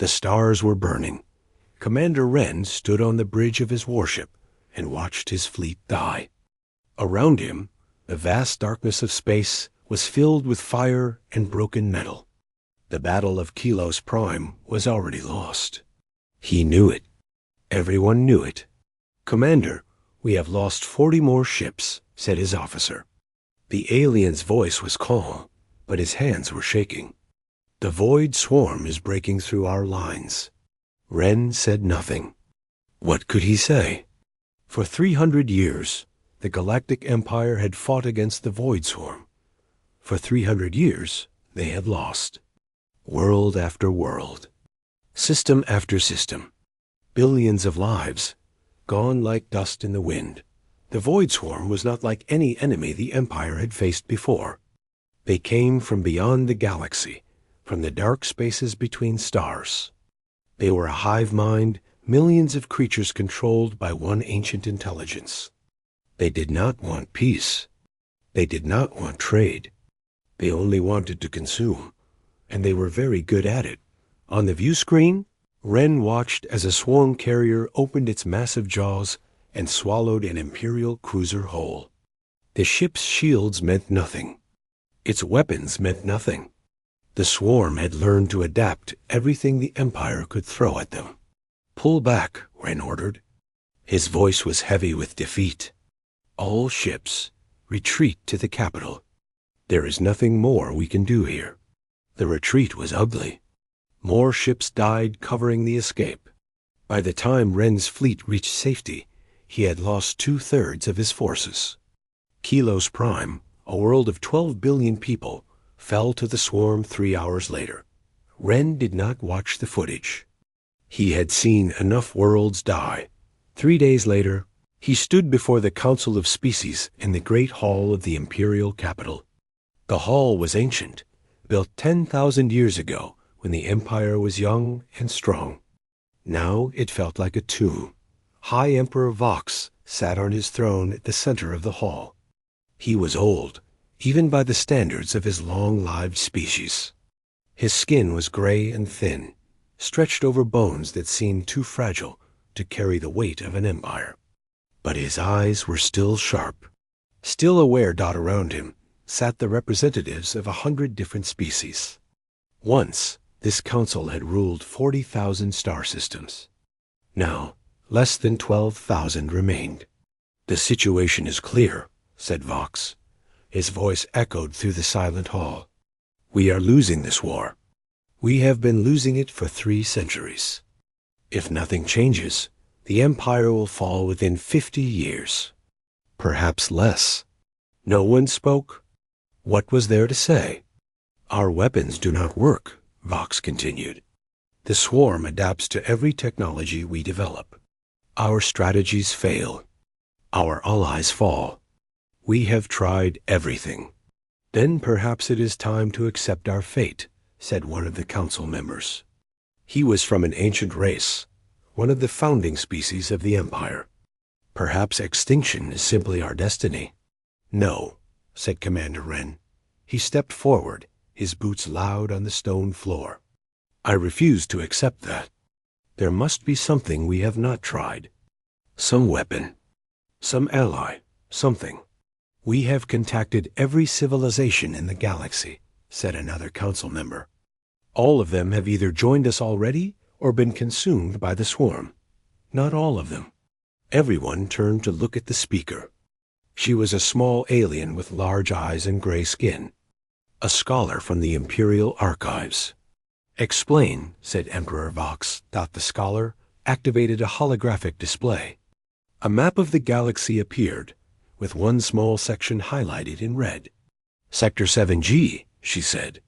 The stars were burning. Commander Wren stood on the bridge of his warship and watched his fleet die. Around him, the vast darkness of space was filled with fire and broken metal. The Battle of Kilos Prime was already lost. He knew it. Everyone knew it. "Commander, we have lost 40 more ships," said his officer. The alien's voice was calm, but his hands were shaking. "The void swarm is breaking through our lines." Wren said nothing. What could he say? For 300 years, the Galactic Empire had fought against the void swarm. For 300 years, they had lost. World after world. System after system. Billions of lives, gone like dust in the wind. The void swarm was not like any enemy the Empire had faced before. They came from beyond the galaxy, from the dark spaces between stars. They were a hive mind, millions of creatures controlled by one ancient intelligence. They did not want peace. They did not want trade. They only wanted to consume, and they were very good at it. On the view screen, Wren watched as a swarm carrier opened its massive jaws and swallowed an Imperial cruiser whole. The ship's shields meant nothing. Its weapons meant nothing. The swarm had learned to adapt everything the Empire could throw at them. "Pull back," Wren ordered. His voice was heavy with defeat. "All ships, retreat to the capital. There is nothing more we can do here." The retreat was ugly. More ships died covering the escape. By the time Wren's fleet reached safety, he had lost 2/3 of his forces. Kilos Prime, a world of 12 billion people, fell to the swarm 3 hours later. Wren did not watch the footage. He had seen enough worlds die. 3 days later, he stood before the Council of Species in the Great Hall of the Imperial capital. The hall was ancient, built 10,000 years ago when the Empire was young and strong. Now it felt like a tomb. High Emperor Vox sat on his throne at the center of the hall. He was old, even by the standards of his long-lived species. His skin was gray and thin, stretched over bones that seemed too fragile to carry the weight of an empire. But his eyes were still sharp. Still aware dot around him sat the representatives of 100 different species. Once, this council had ruled 40,000 star systems. Now, less than 12,000 remained. "The situation is clear," said Vox. His voice echoed through the silent hall. "We are losing this war. We have been losing it for 3 centuries. If nothing changes, the Empire will fall within 50 years. Perhaps less." No one spoke. What was there to say? "Our weapons do not work," Vox continued. "The swarm adapts to every technology we develop. Our strategies fail. Our allies fall. We have tried everything." "Then perhaps it is time to accept our fate," said one of the council members. He was from an ancient race, one of the founding species of the Empire. "Perhaps extinction is simply our destiny." "No," said Commander Wren. He stepped forward, his boots loud on the stone floor. "I refuse to accept that. There must be something we have not tried. Some weapon, some ally, something." "We have contacted every civilization in the galaxy," said another council member. "All of them have either joined us already or been consumed by the swarm. Not all of them." Everyone turned to look at the speaker. She was a small alien with large eyes and gray skin, a scholar from the Imperial Archives. "Explain," said Emperor Vox. The scholar activated a holographic display. A map of the galaxy appeared, with one small section highlighted in red. "Sector 7G, she said.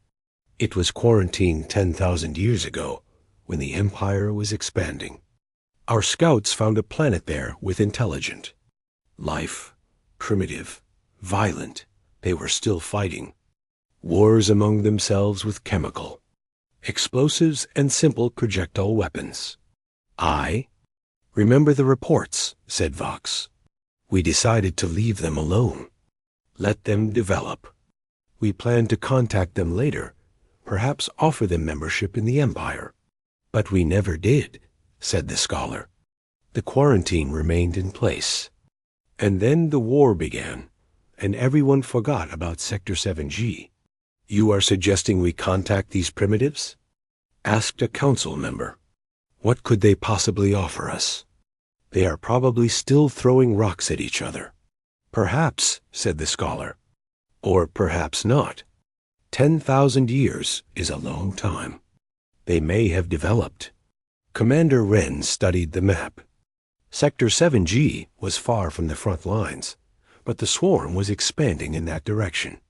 "It was quarantined 10,000 years ago, when the Empire was expanding. Our scouts found a planet there with intelligent life. Primitive, violent, they were still fighting. Wars among themselves with chemical, explosives and simple projectile weapons. I remember the reports," said Vox. "We decided to leave them alone. Let them develop. We planned to contact them later, perhaps offer them membership in the Empire. But we never did, said the scholar. The quarantine remained in place. And then the war began, and everyone forgot about Sector 7G. You are suggesting we contact these primitives? Asked a council member. What could they possibly offer us? They are probably still throwing rocks at each other. Perhaps, said the scholar. Or perhaps not. 10,000 years is a long time. They may have developed. Commander Wren studied the map. Sector 7G was far from the front lines, but the swarm was expanding in that direction.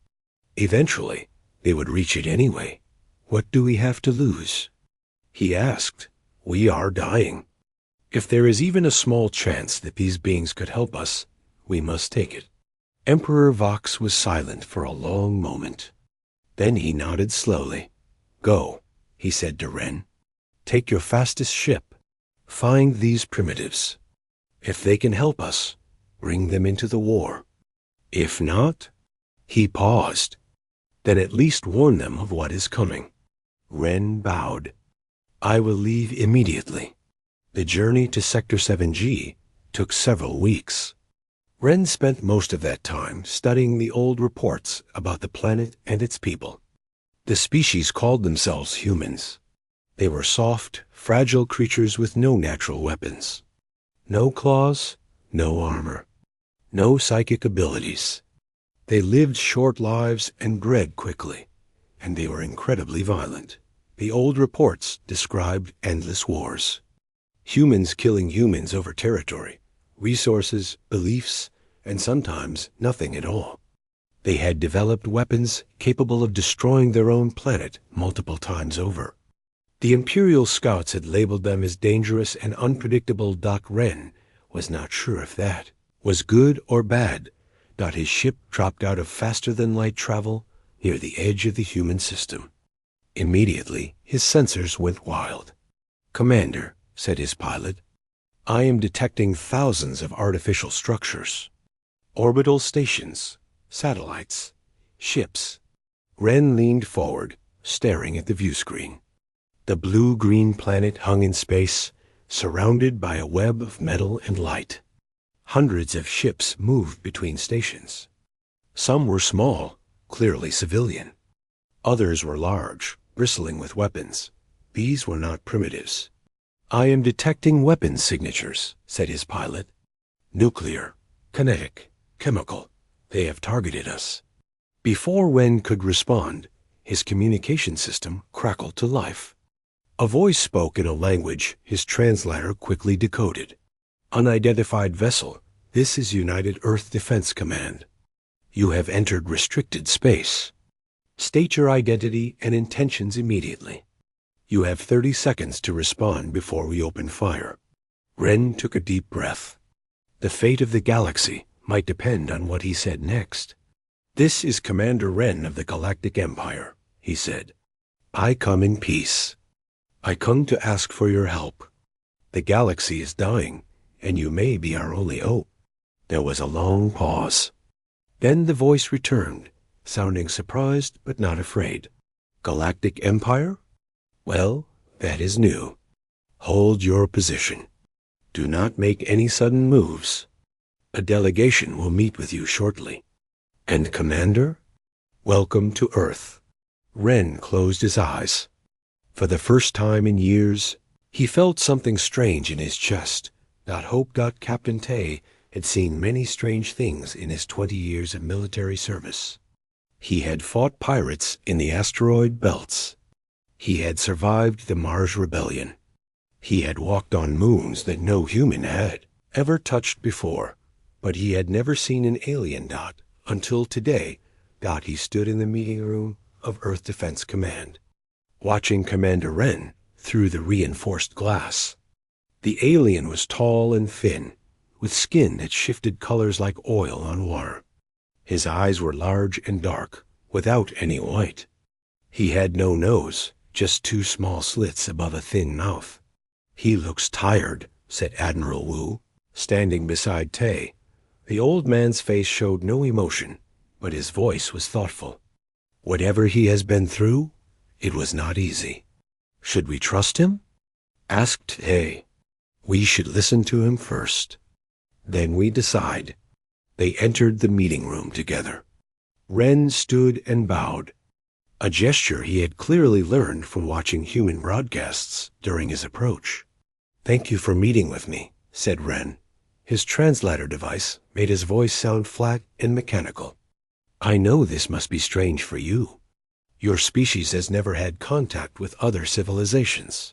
Eventually, they would reach it anyway. What do we have to lose? He asked. We are dying. If there is even a small chance that these beings could help us, we must take it. Emperor Vox was silent for a long moment. Then he nodded slowly. Go, he said to Wren. Take your fastest ship. Find these primitives. If they can help us, bring them into the war. If not, he paused. Then at least warn them of what is coming. Wren bowed. I will leave immediately. The journey to Sector 7G took several weeks. Wren spent most of that time studying the old reports about the planet and its people. The species called themselves humans. They were soft, fragile creatures with no natural weapons. No claws, no armor, no psychic abilities. They lived short lives and bred quickly, and they were incredibly violent. The old reports described endless wars. Humans killing humans over territory, resources, beliefs, and sometimes nothing at all. They had developed weapons capable of destroying their own planet multiple times over. The Imperial scouts had labeled them as dangerous and unpredictable. Wren was not sure if that was good or bad. His ship dropped out of faster-than-light travel near the edge of the human system. Immediately, his sensors went wild. Commander, said his pilot, I am detecting thousands of artificial structures. Orbital stations, satellites, ships. Wren leaned forward, staring at the view screen. The blue-green planet hung in space, surrounded by a web of metal and light. Hundreds of ships moved between stations. Some were small, clearly civilian. Others were large, bristling with weapons. These were not primitives. I am detecting weapons signatures, said his pilot. Nuclear, kinetic, chemical. They have targeted us. Before Wren could respond, his communication system crackled to life. A voice spoke in a language his translator quickly decoded. Unidentified vessel, this is United Earth Defense Command. You have entered restricted space. State your identity and intentions immediately. You have 30 seconds to respond before we open fire. Wren took a deep breath. The fate of the galaxy might depend on what he said next. This is Commander Wren of the Galactic Empire, he said. I come in peace. I come to ask for your help. The galaxy is dying, and you may be our only hope. There was a long pause. Then the voice returned, sounding surprised but not afraid. Galactic Empire? Well, that is new. Hold your position. Do not make any sudden moves. A delegation will meet with you shortly. And Commander? Welcome to Earth. Wren closed his eyes. For the first time in years, he felt something strange in his chest. Captain Tay had seen many strange things in his 20 years of military service. He had fought pirates in the asteroid belts. He had survived the Mars Rebellion. He had walked on moons that no human had ever touched before, but he had never seen an alien. Until today, he stood in the meeting room of Earth Defense Command, watching Commander Wren through the reinforced glass. The alien was tall and thin, with skin that shifted colors like oil on water. His eyes were large and dark, without any white. He had no nose, just two small slits above a thin mouth. He looks tired, said Admiral Wu, standing beside Tay. The old man's face showed no emotion, but his voice was thoughtful. Whatever he has been through, it was not easy. Should we trust him? asked Tay. We should listen to him first. Then we decide. They entered the meeting room together. Ren stood and bowed, a gesture he had clearly learned from watching human broadcasts during his approach. Thank you for meeting with me, said Ren. His translator device made his voice sound flat and mechanical. I know this must be strange for you. Your species has never had contact with other civilizations.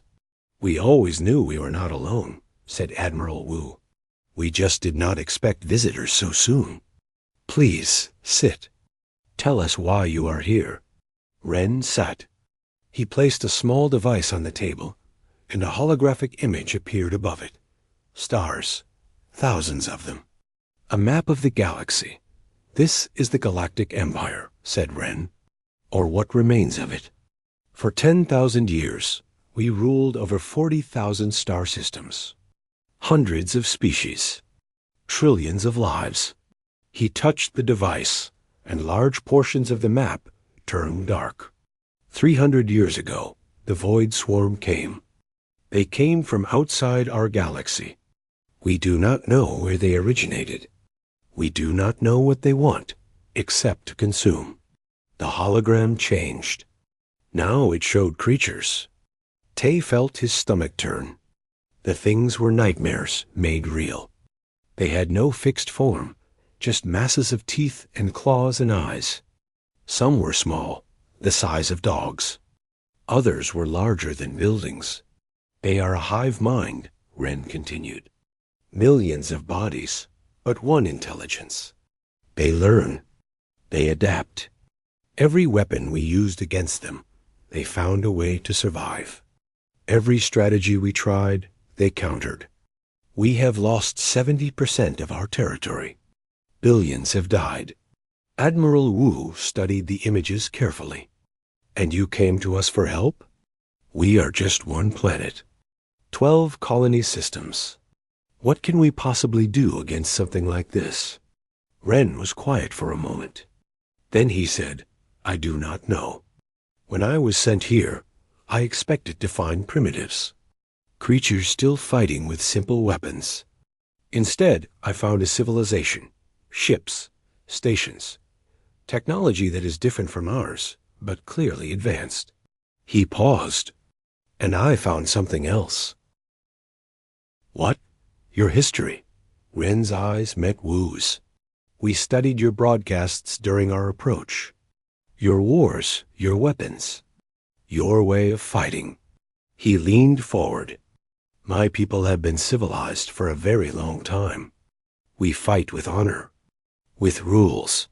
We always knew we were not alone, said Admiral Wu. We just did not expect visitors so soon. Please, sit. Tell us why you are here. Ren sat. He placed a small device on the table, and a holographic image appeared above it. Stars, thousands of them. A map of the galaxy. This is the Galactic Empire, said Ren, or what remains of it. For 10,000 years, we ruled over 40,000 star systems, hundreds of species, trillions of lives. He touched the device, and large portions of the map turned dark. 300 years ago, the Void Swarm came. They came from outside our galaxy. We do not know where they originated. We do not know what they want, except to consume. The hologram changed. Now it showed creatures. Tay felt his stomach turn. The things were nightmares made real. They had no fixed form, just masses of teeth and claws and eyes. Some were small, the size of dogs. Others were larger than buildings. They are a hive mind, Ren continued. Millions of bodies, but one intelligence. They learn. They adapt. Every weapon we used against them, they found a way to survive. Every strategy we tried, they countered. We have lost 70% of our territory. Billions have died. Admiral Wu studied the images carefully. And you came to us for help? We are just one planet. 12 colony systems. What can we possibly do against something like this? Ren was quiet for a moment. Then he said, I do not know. When I was sent here, I expected to find primitives. Creatures still fighting with simple weapons. Instead, I found a civilization, ships, stations, technology that is different from ours, but clearly advanced. He paused, and I found something else. What? Your history. Ren's eyes met Wu's. We studied your broadcasts during our approach. Your wars, your weapons, your way of fighting. He leaned forward. My people have been civilized for a very long time. We fight with honor, with rules,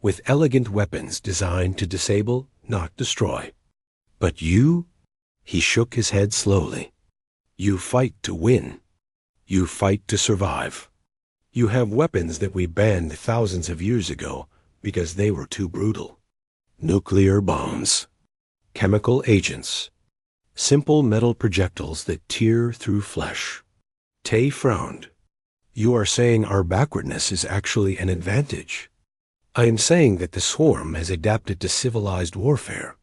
with elegant weapons designed to disable, not destroy. But you? He shook his head slowly. You fight to win. You fight to survive. You have weapons that we banned thousands of years ago because they were too brutal. Nuclear bombs, chemical agents, simple metal projectiles that tear through flesh. Tay frowned. You are saying our backwardness is actually an advantage. I am saying that the swarm has adapted to civilized warfare.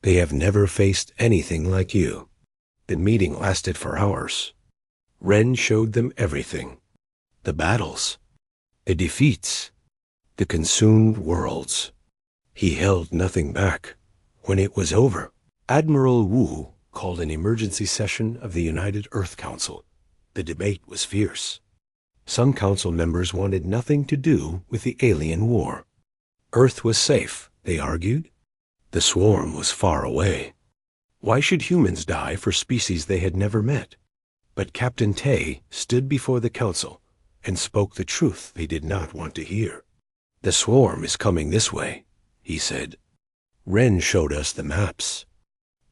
They have never faced anything like you. The meeting lasted for hours. Ren showed them everything. The battles, the defeats, the consumed worlds. He held nothing back. When it was over, Admiral Wu called an emergency session of the United Earth Council. The debate was fierce. Some council members wanted nothing to do with the alien war. Earth was safe, they argued. The swarm was far away. Why should humans die for species they had never met? But Captain Tay stood before the council and spoke the truth they did not want to hear. The swarm is coming this way, he said. Ren showed us the maps.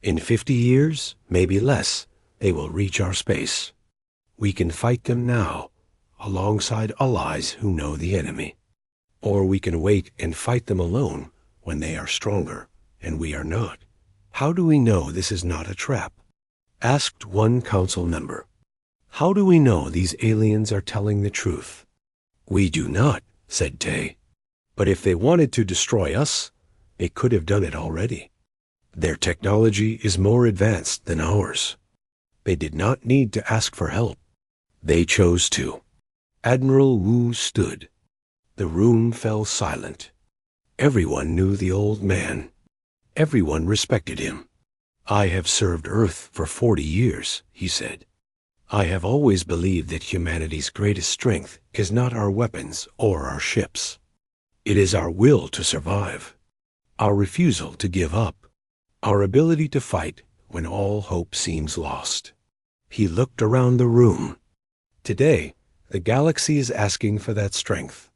In 50 years, maybe less, they will reach our space. We can fight them now, alongside allies who know the enemy. Or we can wait and fight them alone when they are stronger, and we are not. How do we know this is not a trap? Asked one council member. How do we know these aliens are telling the truth? We do not, said Tay. But if they wanted to destroy us, they could have done it already. Their technology is more advanced than ours. They did not need to ask for help. They chose to. Admiral Wu stood. The room fell silent. Everyone knew the old man. Everyone respected him. "I have served Earth for 40 years," he said. "I have always believed that humanity's greatest strength is not our weapons or our ships. It is our will to survive, our refusal to give up, our ability to fight when all hope seems lost." He looked around the room. Today, the galaxy is asking for that strength.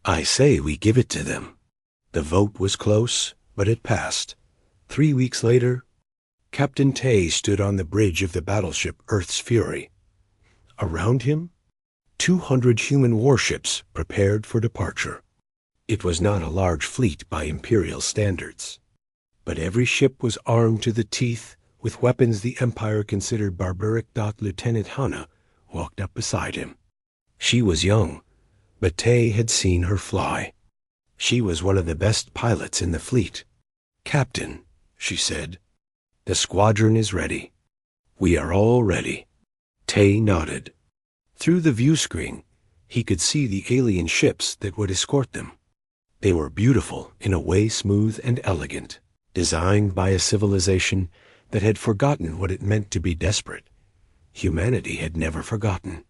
I say we give it to them. The vote was close, but it passed. 3 weeks later, Captain Tay stood on the bridge of the battleship Earth's Fury. Around him, 200 human warships prepared for departure. It was not a large fleet by Imperial standards, but every ship was armed to the teeth with weapons the Empire considered barbaric. Lieutenant Hana walked up beside him. She was young, but Tay had seen her fly. She was one of the best pilots in the fleet. "Captain," she said, "the squadron is ready. We are all ready." Tay nodded. Through the view screen, he could see the alien ships that would escort them. They were beautiful in a way, smooth and elegant, designed by a civilization that had forgotten what it meant to be desperate. Humanity had never forgotten.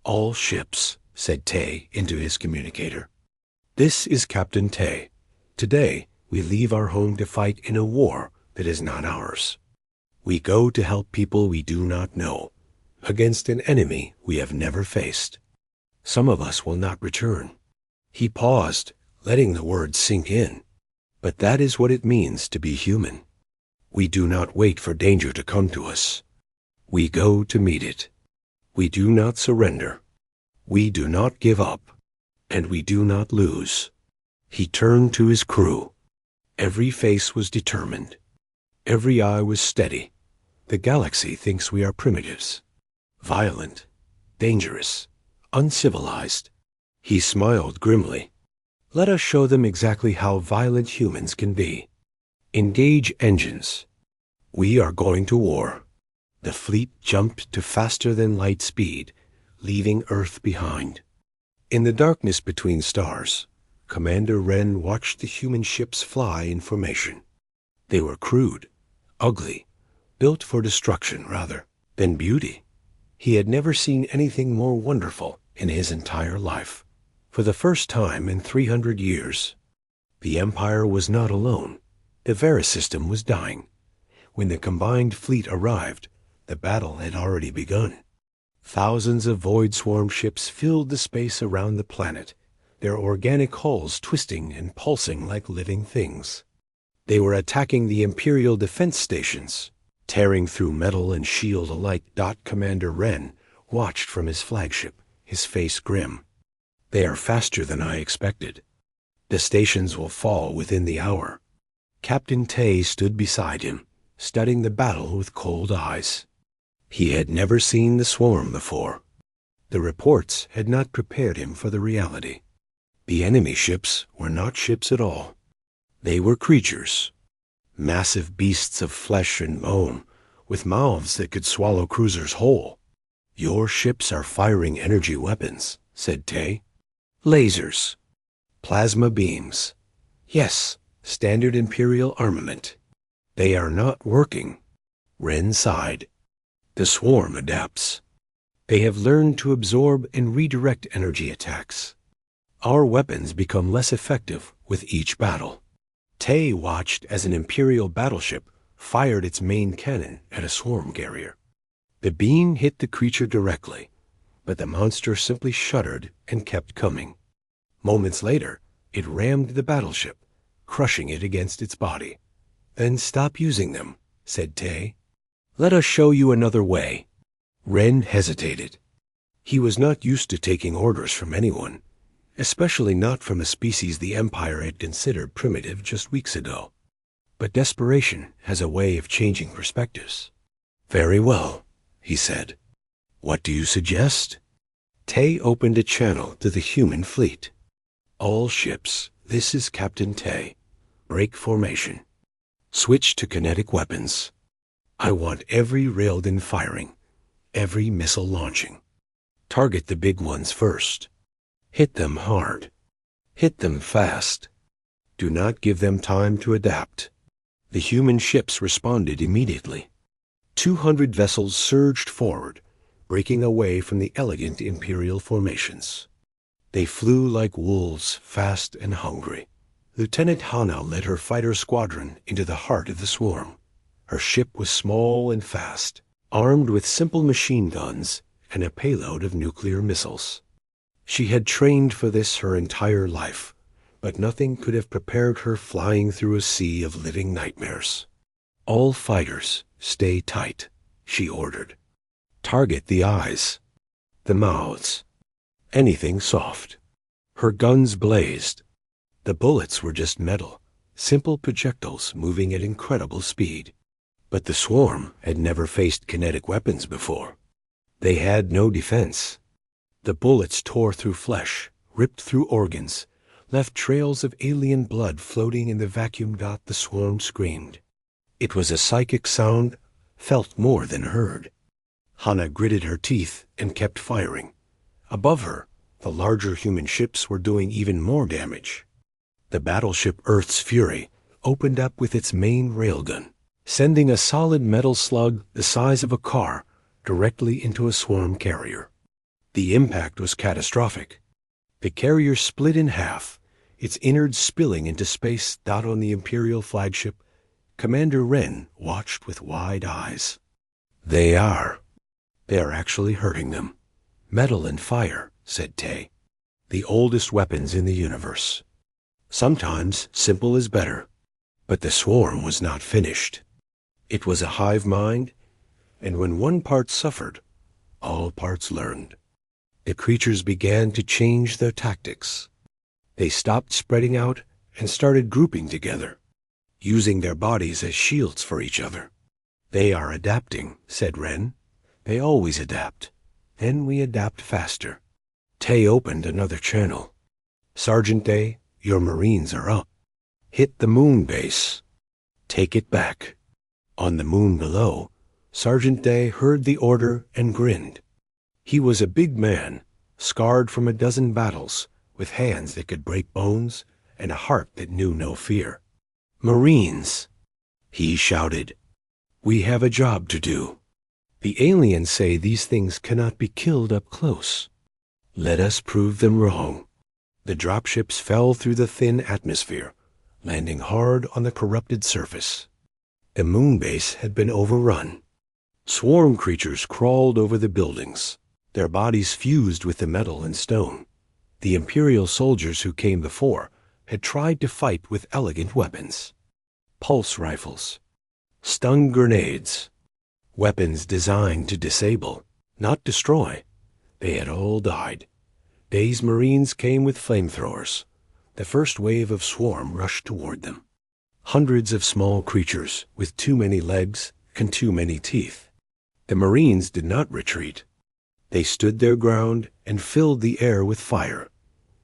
"All ships," said Tay into his communicator. "This is Captain Tay. Today, we leave our home to fight in a war that is not ours. We go to help people we do not know, against an enemy we have never faced. Some of us will not return." He paused, letting the words sink in. But that is what it means to be human. We do not wait for danger to come to us. We go to meet it. We do not surrender. We do not give up. And we do not lose. He turned to his crew. Every face was determined. Every eye was steady. The galaxy thinks we are primitives, violent, dangerous, uncivilized. He smiled grimly. "Let us show them exactly how violent humans can be. Engage engines. We are going to war." The fleet jumped to faster than light speed, leaving Earth behind. In the darkness between stars, Commander Wren watched the human ships fly in formation. They were crude, ugly, built for destruction rather than beauty. He had never seen anything more wonderful in his entire life. For the first time in 300 years, the Empire was not alone. The Vera system was dying. When the combined fleet arrived, the battle had already begun. Thousands of void swarm ships filled the space around the planet, their organic hulls twisting and pulsing like living things. They were attacking the Imperial defense stations, tearing through metal and shield alike. Commander Wren watched from his flagship, his face grim. "They are faster than I expected. The stations will fall within the hour." Captain Tay stood beside him, studying the battle with cold eyes. He had never seen the swarm before. The reports had not prepared him for the reality. The enemy ships were not ships at all. They were creatures, massive beasts of flesh and bone, with mouths that could swallow cruisers whole. "Your ships are firing energy weapons," said Tay. "Lasers, plasma beams. Yes, standard Imperial armament. They are not working." Wren sighed. "The swarm adapts. They have learned to absorb and redirect energy attacks. Our weapons become less effective with each battle." Tay watched as an Imperial battleship fired its main cannon at a swarm carrier. The beam hit the creature directly, but the monster simply shuddered and kept coming. Moments later, it rammed the battleship, crushing it against its body. "Then stop using them," said Tay. "Let us show you another way." Wren hesitated. He was not used to taking orders from anyone, especially not from a species the Empire had considered primitive just weeks ago. But desperation has a way of changing perspectives. "Very well," he said. "What do you suggest?" Tay opened a channel to the human fleet. "All ships, this is Captain Tay. Break formation. Switch to kinetic weapons. I want every Railden firing, every missile launching. Target the big ones first. Hit them hard. Hit them fast. Do not give them time to adapt. The human ships responded immediately. 200 vessels surged forward, breaking away from the elegant Imperial formations. They flew like wolves, fast and hungry. Lieutenant Hana led her fighter squadron into the heart of the swarm. Her ship was small and fast, armed with simple machine guns and a payload of nuclear missiles. She had trained for this her entire life, but nothing could have prepared her flying through a sea of living nightmares. All fighters, stay tight, she ordered. Target the eyes, the mouths, anything soft. Her guns blazed. The bullets were just metal, simple projectiles moving at incredible speed. But the swarm had never faced kinetic weapons before. They had no defense. The bullets tore through flesh, ripped through organs, left trails of alien blood floating in the vacuum. The swarm screamed. It was a psychic sound, felt more than heard. Hana gritted her teeth and kept firing. Above her, the larger human ships were doing even more damage. The battleship Earth's Fury opened up with its main railgun, sending a solid metal slug the size of a car directly into a swarm carrier. The impact was catastrophic. The carrier split in half, its innards spilling into space. On the Imperial flagship, Commander Wren watched with wide eyes. They are actually hurting them. Metal and fire, said Tay. The oldest weapons in the universe. Sometimes simple is better. But the swarm was not finished. It was a hive mind, and when one part suffered, all parts learned. The creatures began to change their tactics. They stopped spreading out and started grouping together, using their bodies as shields for each other. They are adapting, said Wren. They always adapt. Then we adapt faster. Tay opened another channel. Sergeant Day, your Marines are up. Hit the moon base. Take it back. On the moon below, Sergeant Day heard the order and grinned. He was a big man, scarred from a dozen battles, with hands that could break bones and a heart that knew no fear. Marines, he shouted. We have a job to do. The aliens say these things cannot be killed up close. Let us prove them wrong. The dropships fell through the thin atmosphere, landing hard on the corrupted surface. The moon base had been overrun. Swarm creatures crawled over the buildings, their bodies fused with the metal and stone. The Imperial soldiers who came before had tried to fight with elegant weapons. Pulse rifles, stun grenades, weapons designed to disable, not destroy. They had all died. Day's Marines came with flamethrowers. The first wave of swarm rushed toward them. Hundreds of small creatures with too many legs and too many teeth. The Marines did not retreat. They stood their ground and filled the air with fire.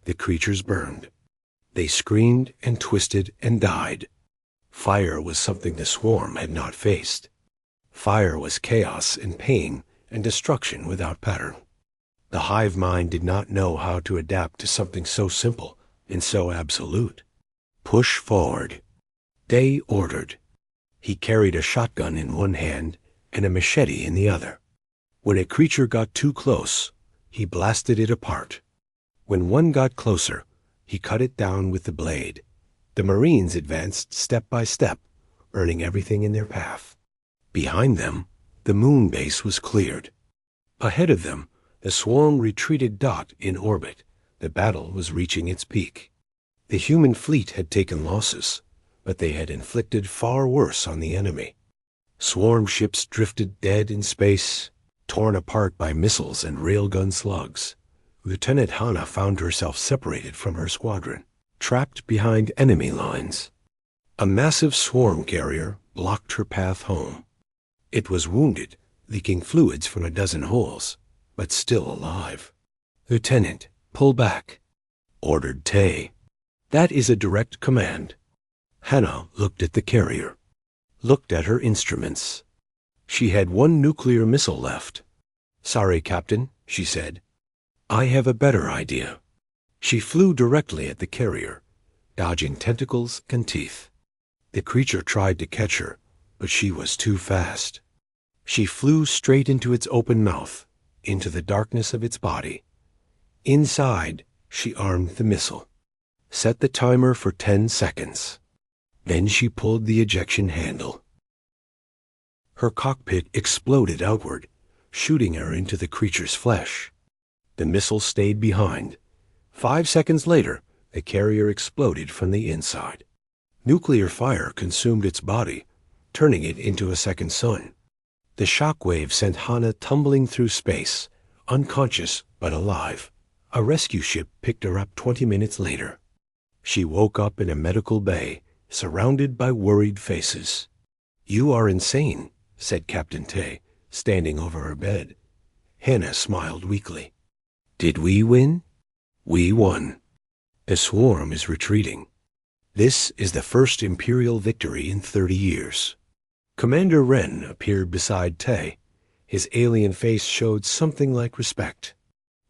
The creatures burned. They screamed and twisted and died. Fire was something the swarm had not faced. Fire was chaos and pain and destruction without pattern. The hive mind did not know how to adapt to something so simple and so absolute. Push forward. Day ordered. He carried a shotgun in one hand and a machete in the other. When a creature got too close, he blasted it apart. When one got closer, he cut it down with the blade. The Marines advanced step by step, burning everything in their path. Behind them, the moon base was cleared. Ahead of them, the swarm retreated. In orbit, the battle was reaching its peak. The human fleet had taken losses, but they had inflicted far worse on the enemy. Swarm ships drifted dead in space, torn apart by missiles and railgun slugs. Lieutenant Hana found herself separated from her squadron, trapped behind enemy lines. A massive swarm carrier blocked her path home. It was wounded, leaking fluids from a dozen holes, but still alive. Lieutenant, pull back, ordered Tay. That is a direct command. Hana looked at the carrier, looked at her instruments. She had one nuclear missile left. Sorry, Captain, she said. I have a better idea. She flew directly at the carrier, dodging tentacles and teeth. The creature tried to catch her, but she was too fast. She flew straight into its open mouth, into the darkness of its body. Inside, she armed the missile, set the timer for 10 seconds. Then she pulled the ejection handle. Her cockpit exploded outward, shooting her into the creature's flesh. The missile stayed behind. 5 seconds later, the carrier exploded from the inside. Nuclear fire consumed its body, turning it into a second sun. The shockwave sent Hana tumbling through space, unconscious but alive. A rescue ship picked her up 20 minutes later. She woke up in a medical bay, surrounded by worried faces. "You are insane," said Captain Tay, standing over her bed. Hannah smiled weakly. "Did we win?" "We won. The swarm is retreating. This is the first Imperial victory in 30 years. Commander Wren appeared beside Tay. His alien face showed something like respect.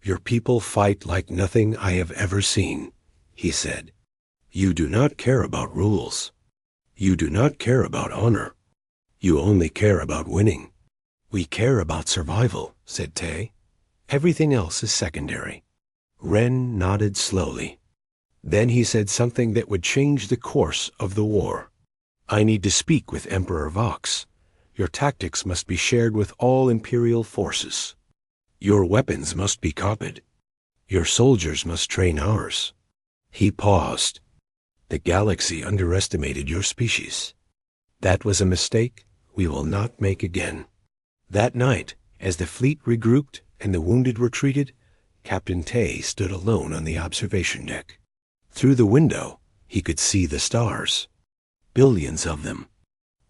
"Your people fight like nothing I have ever seen," he said. "You do not care about rules. You do not care about honor. You only care about winning." "We care about survival," said Tay. "Everything else is secondary." Wren nodded slowly. Then he said something that would change the course of the war. "I need to speak with Emperor Vox. Your tactics must be shared with all Imperial forces. Your weapons must be copied. Your soldiers must train ours." He paused. "The galaxy underestimated your species. That was a mistake we will not make again." That night, as the fleet regrouped and the wounded retreated, Captain Tay stood alone on the observation deck. Through the window, he could see the stars. Billions of them.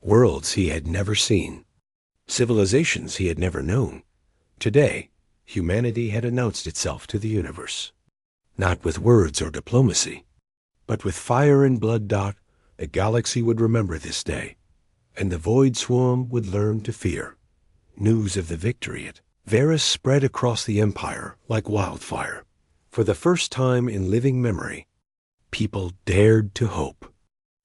Worlds he had never seen. Civilizations he had never known. Today, humanity had announced itself to the universe. Not with words or diplomacy, but with fire and blood. The galaxy would remember this day, and the void swarm would learn to fear. News of the victory at Varus spread across the empire like wildfire. For the first time in living memory, people dared to hope.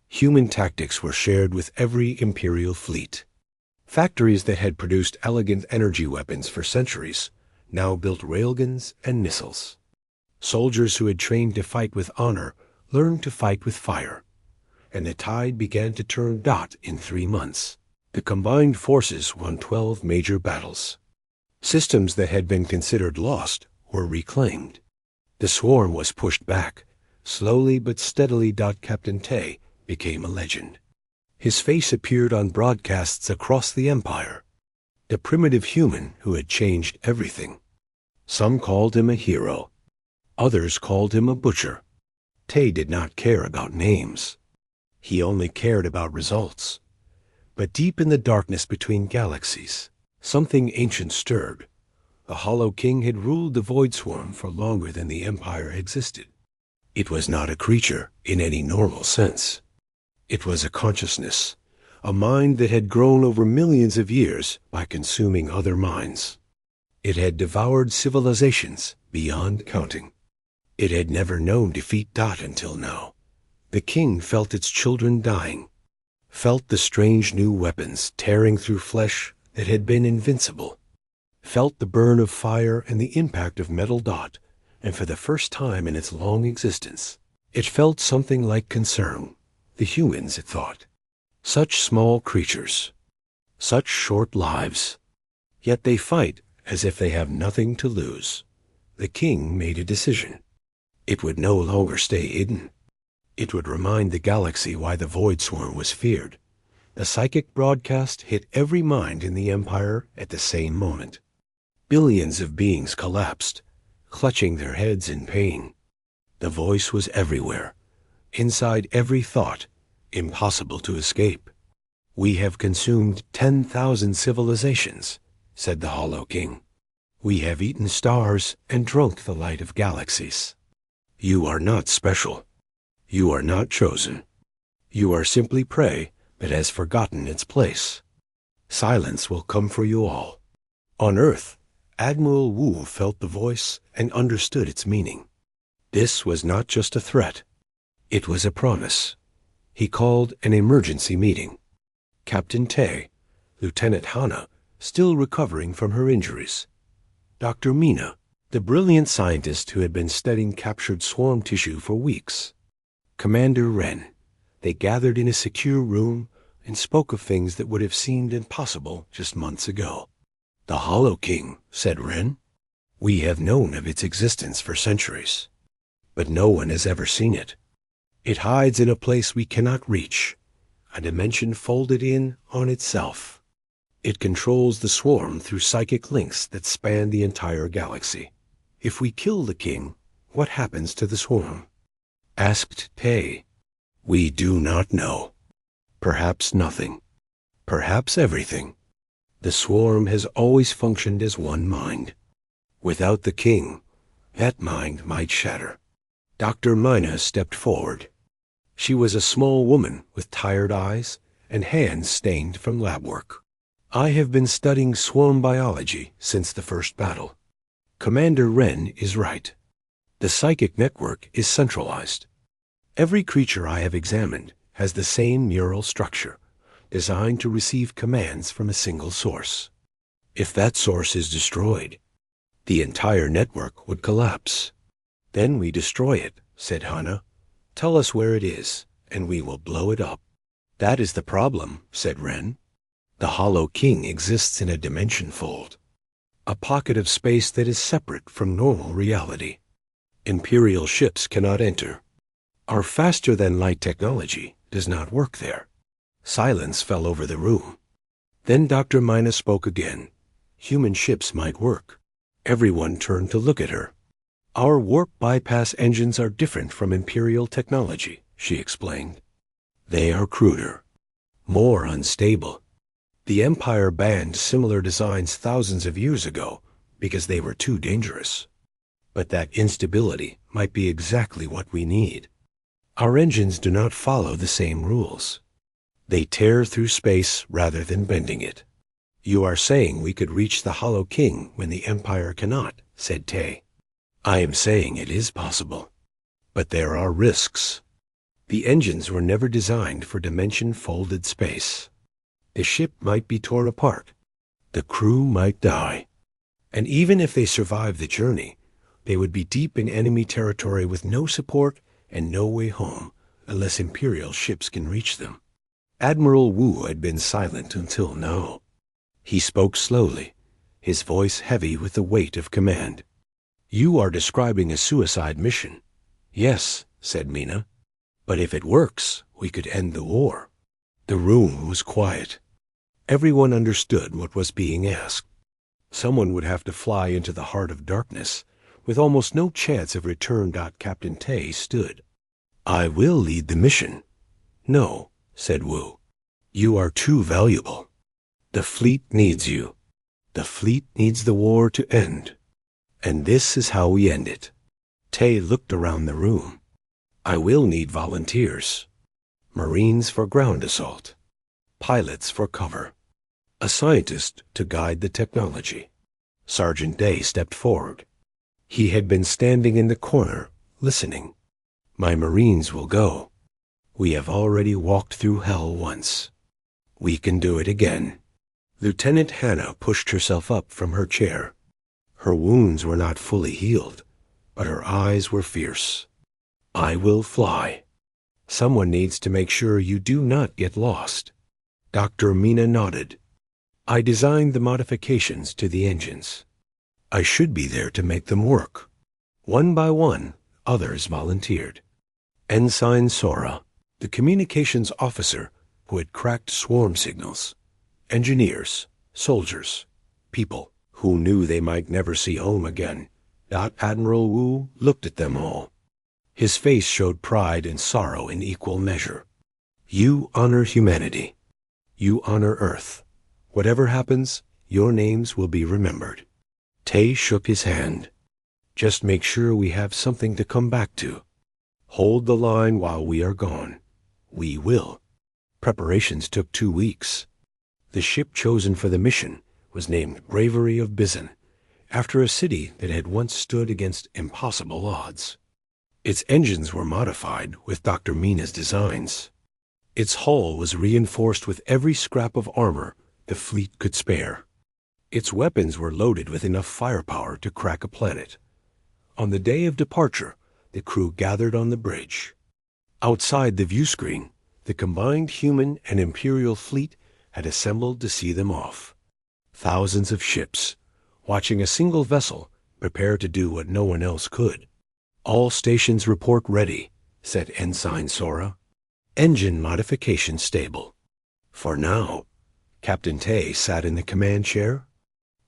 Human tactics were shared with every Imperial fleet. Factories that had produced elegant energy weapons for centuries now built railguns and missiles. Soldiers who had trained to fight with honor learned to fight with fire. And the tide began to turn. In 3 months, the combined forces won 12 major battles. Systems that had been considered lost were reclaimed. The swarm was pushed back. Slowly but steadily. Captain Tay became a legend. His face appeared on broadcasts across the empire. The primitive human who had changed everything. Some called him a hero. Others called him a butcher. Tay did not care about names. He only cared about results. But deep in the darkness between galaxies, something ancient stirred. The Hollow King had ruled the Void Swarm for longer than the Empire existed. It was not a creature in any normal sense. It was a consciousness, a mind that had grown over millions of years by consuming other minds. It had devoured civilizations beyond counting. It had never known defeat. Until now. The king felt its children dying, felt the strange new weapons tearing through flesh that had been invincible, felt the burn of fire and the impact of metal. And for the first time in its long existence, it felt something like concern. The humans, it thought. Such small creatures. Such short lives. Yet they fight as if they have nothing to lose. The king made a decision. It would no longer stay hidden. It would remind the galaxy why the Void Swarm was feared. The psychic broadcast hit every mind in the Empire at the same moment. Billions of beings collapsed, clutching their heads in pain. The voice was everywhere, inside every thought, impossible to escape. "We have consumed 10,000 civilizations," said the Hollow King. "We have eaten stars and drunk the light of galaxies. You are not special. You are not chosen. You are simply prey that has forgotten its place. Silence will come for you all. On Earth, Admiral Wu felt the voice and understood its meaning. This was not just a threat. It was a promise. He called an emergency meeting. Captain Tay, Lieutenant Hana, still recovering from her injuries, Dr. Mina, the brilliant scientist who had been studying captured swarm tissue for weeks, Commander Ren. They gathered in a secure room and spoke of things that would have seemed impossible just months ago. "The Hollow King," said Ren. "We have known of its existence for centuries, but no one has ever seen it. It hides in a place we cannot reach, a dimension folded in on itself. It controls the swarm through psychic links that span the entire galaxy. If we kill the king, what happens to the swarm?" Asked Tay. "We do not know. Perhaps nothing. Perhaps everything. The swarm has always functioned as one mind. Without the king, that mind might shatter." Dr. Mina stepped forward. She was a small woman with tired eyes and hands stained from lab work. "I have been studying swarm biology since the first battle. Commander Ren is right. The psychic network is centralized. Every creature I have examined has the same neural structure, designed to receive commands from a single source. If that source is destroyed, the entire network would collapse." "Then we destroy it," said Hana. "Tell us where it is, and we will blow it up." "That is the problem," said Ren. "The Hollow King exists in a dimension fold, a pocket of space that is separate from normal reality. Imperial ships cannot enter. Our faster-than-light technology does not work there." Silence fell over the room. Then Dr. Mina spoke again. "Human ships might work." Everyone turned to look at her. "Our warp bypass engines are different from Imperial technology," she explained. "They are cruder, more unstable. The Empire banned similar designs thousands of years ago because they were too dangerous. But that instability might be exactly what we need. Our engines do not follow the same rules. They tear through space rather than bending it." "You are saying we could reach the Hollow King when the Empire cannot," said Tay. "I am saying it is possible. But there are risks. The engines were never designed for dimension-folded space. The ship might be torn apart. The crew might die. And even if they survived the journey, they would be deep in enemy territory with no support and no way home unless Imperial ships can reach them." Admiral Wu had been silent until now. He spoke slowly, his voice heavy with the weight of command. "You are describing a suicide mission." "Yes," said Mina. "But if it works, we could end the war." The room was quiet. Everyone understood what was being asked. Someone would have to fly into the heart of darkness, with almost no chance of return. Captain Tay stood. "I will lead the mission." "No," said Wu. "You are too valuable. The fleet needs you. The fleet needs the war to end. And this is how we end it." Tay looked around the room. "I will need volunteers. Marines for ground assault. Pilots for cover. A scientist to guide the technology." Sergeant Day stepped forward. He had been standing in the corner, listening. "My Marines will go. We have already walked through hell once. We can do it again." Lieutenant Hannah pushed herself up from her chair. Her wounds were not fully healed, but her eyes were fierce. "I will fly. Someone needs to make sure you do not get lost." Dr. Mina nodded. "I designed the modifications to the engines. I should be there to make them work." One by one, others volunteered. Ensign Sora, the communications officer who had cracked swarm signals. Engineers, soldiers, people who knew they might never see home again. Admiral Wu looked at them all. His face showed pride and sorrow in equal measure. "You honor humanity. You honor Earth. Whatever happens, your names will be remembered." Tay shook his hand. "Just make sure we have something to come back to. Hold the line while we are gone. We will." Preparations took 2 weeks. The ship chosen for the mission was named Bravery of Bizen, after a city that had once stood against impossible odds. Its engines were modified with Dr. Mina's designs. Its hull was reinforced with every scrap of armor the fleet could spare. Its weapons were loaded with enough firepower to crack a planet. On the day of departure, the crew gathered on the bridge. Outside the view screen, the combined human and Imperial fleet had assembled to see them off. Thousands of ships, watching a single vessel prepare to do what no one else could. "All stations report ready," said Ensign Sora. "Engine modification stable." For now, Captain Tay sat in the command chair.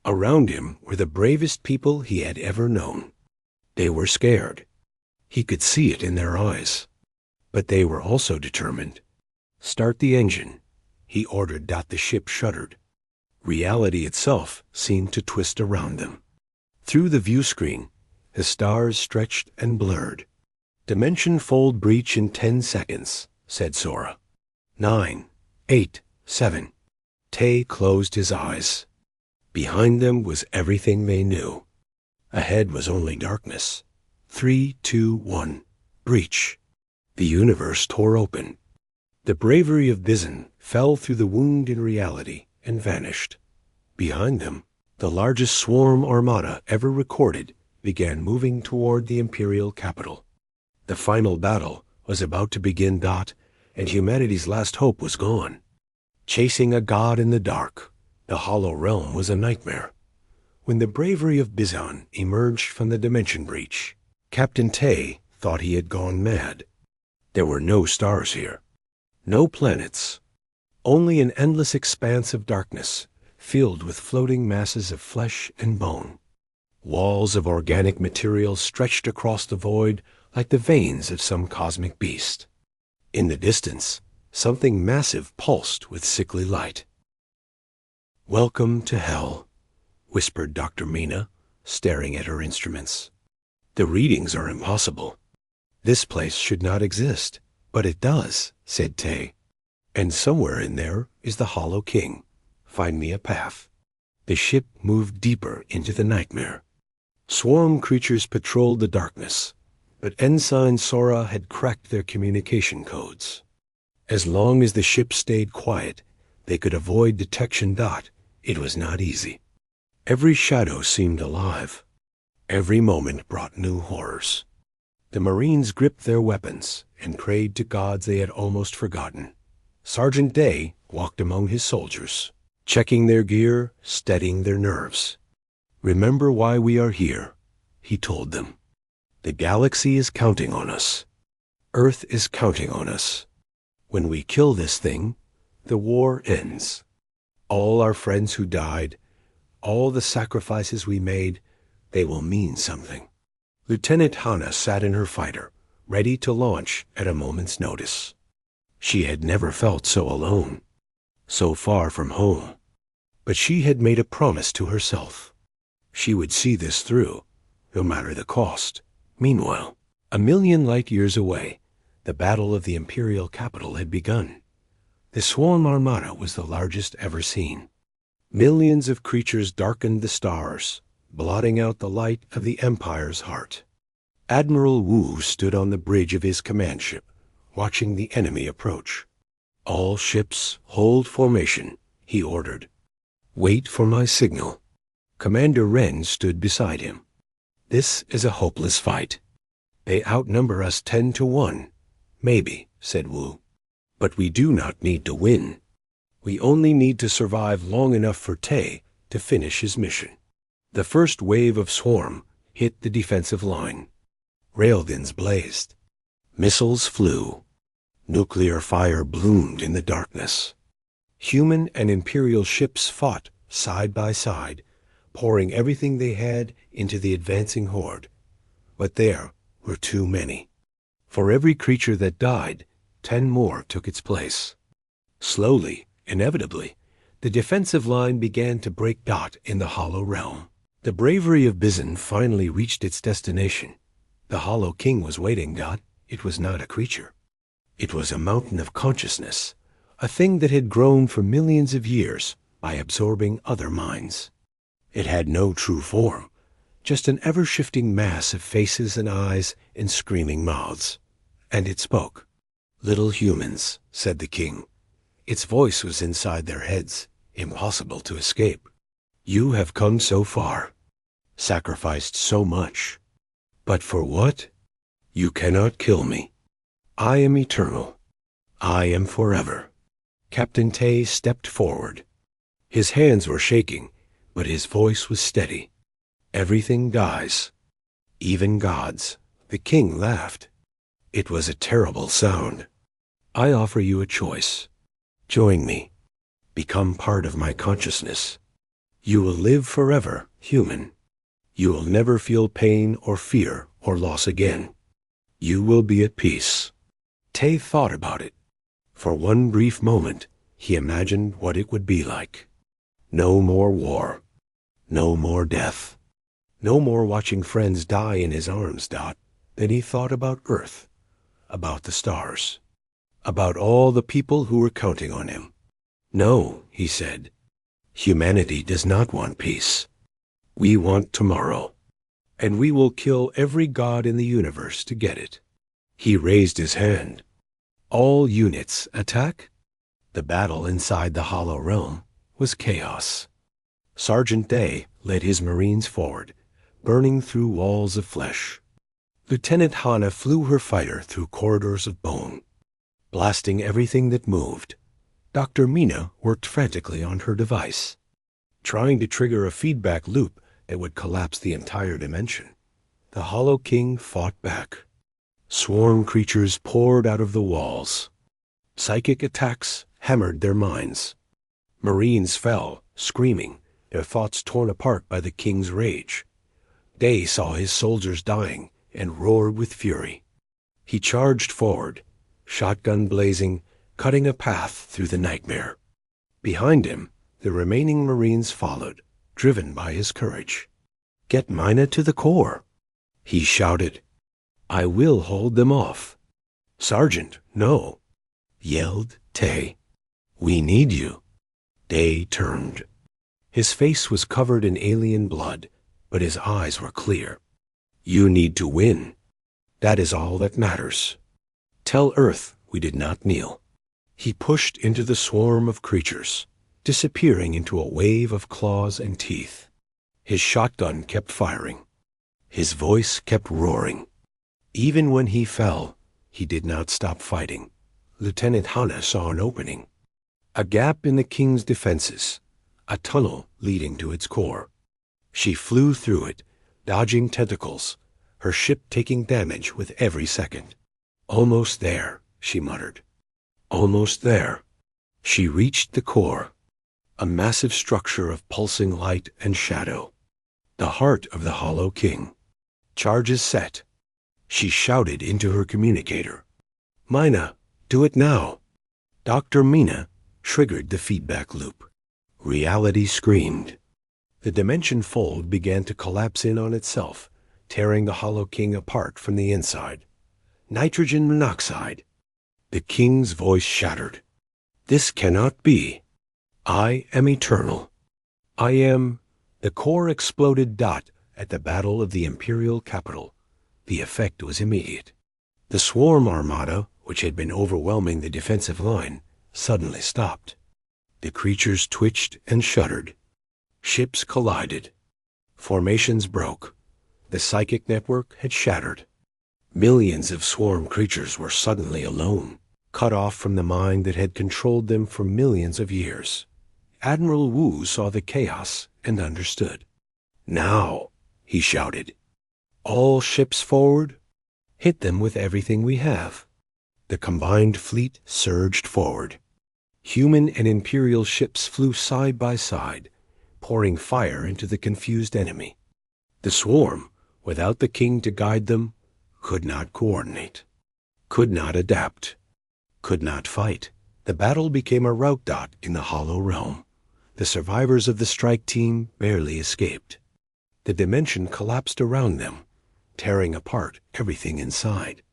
Around him were the bravest people he had ever known. They were scared. He could see it in their eyes. But they were also determined. "Start the engine," he ordered. The ship shuddered. Reality itself seemed to twist around them. Through the view screen, the stars stretched and blurred. "Dimension fold breach in 10 seconds, said Sora. 9, 8, 7. Tay closed his eyes. Behind them was everything they knew. Ahead was only darkness. 3, 2, 1. Breach. The universe tore open. The bravery of Bizon fell through the wound in reality and vanished. Behind them, the largest swarm armada ever recorded began moving toward the Imperial capital. The final battle was about to begin. And humanity's last hope was gone. Chasing a god in the dark, the hollow realm was a nightmare. When the bravery of Bizon emerged from the dimension breach, Captain Tay thought he had gone mad. There were no stars here, no planets, only an endless expanse of darkness filled with floating masses of flesh and bone. Walls of organic material stretched across the void like the veins of some cosmic beast. In the distance, something massive pulsed with sickly light. "Welcome to hell," whispered Dr. Mina, staring at her instruments. "The readings are impossible. This place should not exist, but it does," said Tay. "And somewhere in there is the Hollow King. Find me a path." The ship moved deeper into the nightmare. Swarm creatures patrolled the darkness, but Ensign Sora had cracked their communication codes. As long as the ship stayed quiet, they could avoid detection. It was not easy. Every shadow seemed alive. Every moment brought new horrors. The Marines gripped their weapons and prayed to gods they had almost forgotten. Sergeant Day walked among his soldiers, checking their gear, steadying their nerves. "Remember why we are here," he told them. "The galaxy is counting on us. Earth is counting on us. When we kill this thing, the war ends. All our friends who died, all the sacrifices we made, they will mean something." Lieutenant Hannah sat in her fighter, ready to launch at a moment's notice. She had never felt so alone, so far from home. But she had made a promise to herself. She would see this through, no matter the cost. Meanwhile, a million light years away, the battle of the Imperial capital had begun. The swarm armada was the largest ever seen. Millions of creatures darkened the stars, blotting out the light of the Empire's heart. Admiral Wu stood on the bridge of his command ship, watching the enemy approach. "All ships, hold formation," he ordered. "Wait for my signal." Commander Ren stood beside him. "This is a hopeless fight. They outnumber us 10 to 1. Maybe," said Wu. "But we do not need to win. We only need to survive long enough for Tay to finish his mission." The first wave of swarm hit the defensive line. Railguns blazed. Missiles flew. Nuclear fire bloomed in the darkness. Human and Imperial ships fought side by side, pouring everything they had into the advancing horde. But there were too many. For every creature that died, 10 more took its place. Slowly, inevitably, the defensive line began to break in the Hollow Realm. The bravery of Bizon finally reached its destination. The Hollow King was waiting. It was not a creature. It was a mountain of consciousness, a thing that had grown for millions of years by absorbing other minds. It had no true form, just an ever-shifting mass of faces and eyes and screaming mouths. And it spoke. "Little humans," said the king. Its voice was inside their heads, impossible to escape. "You have come so far, sacrificed so much. But for what? You cannot kill me. I am eternal. I am forever." Captain Tay stepped forward. His hands were shaking, but his voice was steady. "Everything dies, even gods." The king laughed. It was a terrible sound. "I offer you a choice. Join me. Become part of my consciousness. You will live forever, human. You will never feel pain or fear or loss again. You will be at peace." Tay thought about it. For one brief moment, he imagined what it would be like. No more war. No more death. No more watching friends die in his arms, Dot. Then he thought about Earth, about the stars, about all the people who were counting on him. "No," he said. "Humanity does not want peace. We want tomorrow. And we will kill every god in the universe to get it." He raised his hand. "All units attack." The battle inside the Hollow Realm was chaos. Sergeant Day led his Marines forward, burning through walls of flesh. Lieutenant Hana flew her fighter through corridors of bone, blasting everything that moved. Dr. Mina worked frantically on her device, trying to trigger a feedback loop that would collapse the entire dimension. The Hollow King fought back. Swarm creatures poured out of the walls. Psychic attacks hammered their minds. Marines fell, screaming, their thoughts torn apart by the king's rage. Day saw his soldiers dying and roared with fury. He charged forward, shotgun blazing, cutting a path through the nightmare. Behind him, the remaining Marines followed, driven by his courage. "Get Mina to the core," he shouted. "I will hold them off." "Sergeant, no," yelled Tay. "We need you." Day turned. His face was covered in alien blood, but his eyes were clear. "You need to win. That is all that matters. Tell Earth we did not kneel." He pushed into the swarm of creatures, disappearing into a wave of claws and teeth. His shotgun kept firing. His voice kept roaring. Even when he fell, he did not stop fighting. Lieutenant Hana saw an opening, a gap in the king's defenses, a tunnel leading to its core. She flew through it, dodging tentacles, her ship taking damage with every second. "Almost there," she muttered. "Almost there." She reached the core, a massive structure of pulsing light and shadow, the heart of the Hollow King. Charges set. She shouted into her communicator. "Mina, do it now." Dr. Mina triggered the feedback loop. Reality screamed. The dimension fold began to collapse in on itself, tearing the Hollow King apart from the inside. "Nitrogen monoxide." The king's voice shattered. "This cannot be. I am eternal. I am—" The core exploded at the battle of the Imperial capital. The effect was immediate. The swarm armada, which had been overwhelming the defensive line, suddenly stopped. The creatures twitched and shuddered. Ships collided. Formations broke. The psychic network had shattered. Millions of swarm creatures were suddenly alone, cut off from the mind that had controlled them for millions of years. Admiral Wu saw the chaos and understood. "Now," he shouted. "All ships forward. Hit them with everything we have." The combined fleet surged forward. Human and Imperial ships flew side by side, pouring fire into the confused enemy. The swarm, without the king to guide them, could not coordinate, could not adapt, could not fight. The battle became a rout in the Hollow Realm. The survivors of the strike team barely escaped. The dimension collapsed around them, tearing apart everything inside.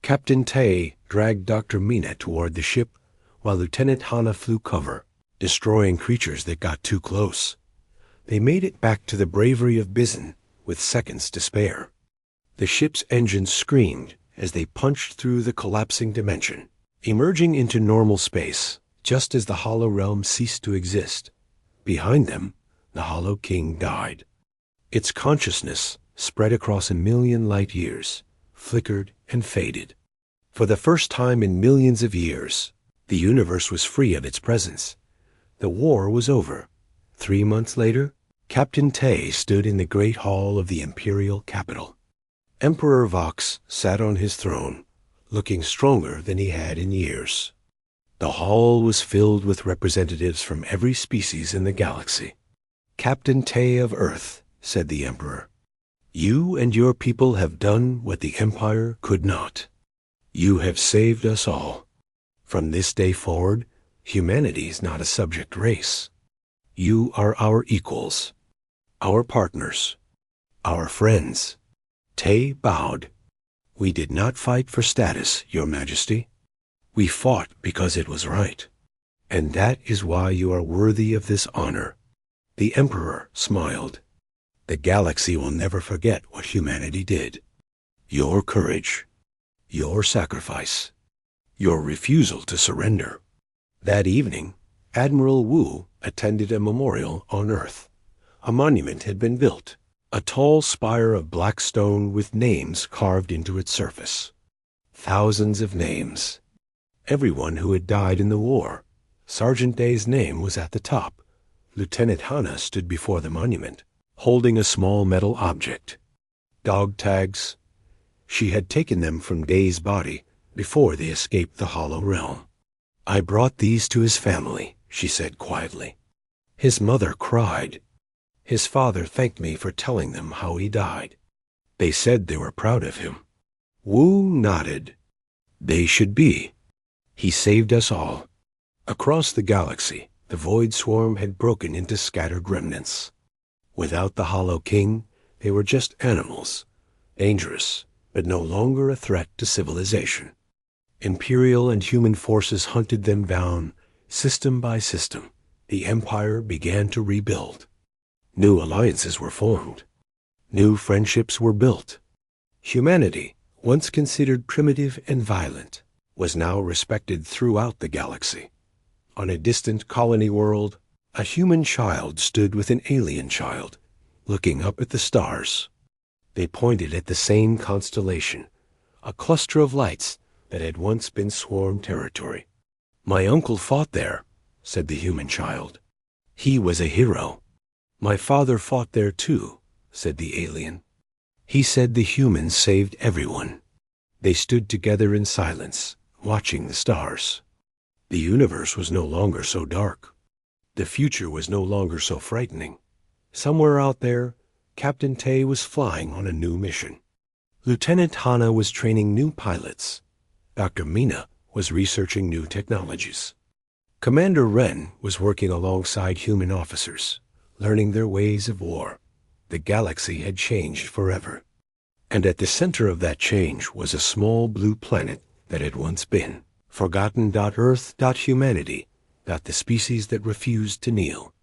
Captain Tay dragged Dr. Mina toward the ship, while Lieutenant Hana flew cover, destroying creatures that got too close. They made it back to the bravery of Bizen, with seconds to spare. The ship's engines screamed as they punched through the collapsing dimension, emerging into normal space just as the Hollow Realm ceased to exist. Behind them, the Hollow King died. Its consciousness spread across 1,000,000 light years, flickered and faded. For the first time in millions of years, the universe was free of its presence. The war was over. 3 months later, Captain Tay stood in the great hall of the imperial capital. Emperor Vox sat on his throne, looking stronger than he had in years. The hall was filled with representatives from every species in the galaxy. "Captain Tay of Earth," said the Emperor, "you and your people have done what the Empire could not. You have saved us all. From this day forward, humanity is not a subject race. You are our equals, our partners, our friends." Tay bowed. "We did not fight for status, Your Majesty. We fought because it was right. And that is why you are worthy of this honor." The Emperor smiled. "The galaxy will never forget what humanity did. Your courage, your sacrifice, your refusal to surrender." That evening, Admiral Wu attended a memorial on Earth. A monument had been built, a tall spire of black stone with names carved into its surface. Thousands of names. Everyone who had died in the war. Sergeant Day's name was at the top. Lieutenant Hana stood before the monument, holding a small metal object. Dog tags. She had taken them from Day's body before they escaped the Hollow Realm. "I brought these to his family," she said quietly. "His mother cried. His father thanked me for telling them how he died. They said they were proud of him." Wu nodded. "They should be. He saved us all." Across the galaxy, the void swarm had broken into scattered remnants. Without the Hollow King, they were just animals, dangerous, but no longer a threat to civilization. Imperial and human forces hunted them down, system by system. The Empire began to rebuild. New alliances were formed. New friendships were built. Humanity, once considered primitive and violent, was now respected throughout the galaxy. On a distant colony world, a human child stood with an alien child, looking up at the stars. They pointed at the same constellation, a cluster of lights that had once been swarm territory. "My uncle fought there," said the human child. "He was a hero." "My father fought there too," said the alien. "He said the humans saved everyone." They stood together in silence, watching the stars. The universe was no longer so dark. The future was no longer so frightening. Somewhere out there, Captain Tay was flying on a new mission. Lieutenant Hana was training new pilots. Dr. Mina was researching new technologies. Commander Ren was working alongside human officers, learning their ways of war. The galaxy had changed forever. And at the center of that change was a small blue planet that had once been. Forgotten.Earth.Humanity. The species that refused to kneel.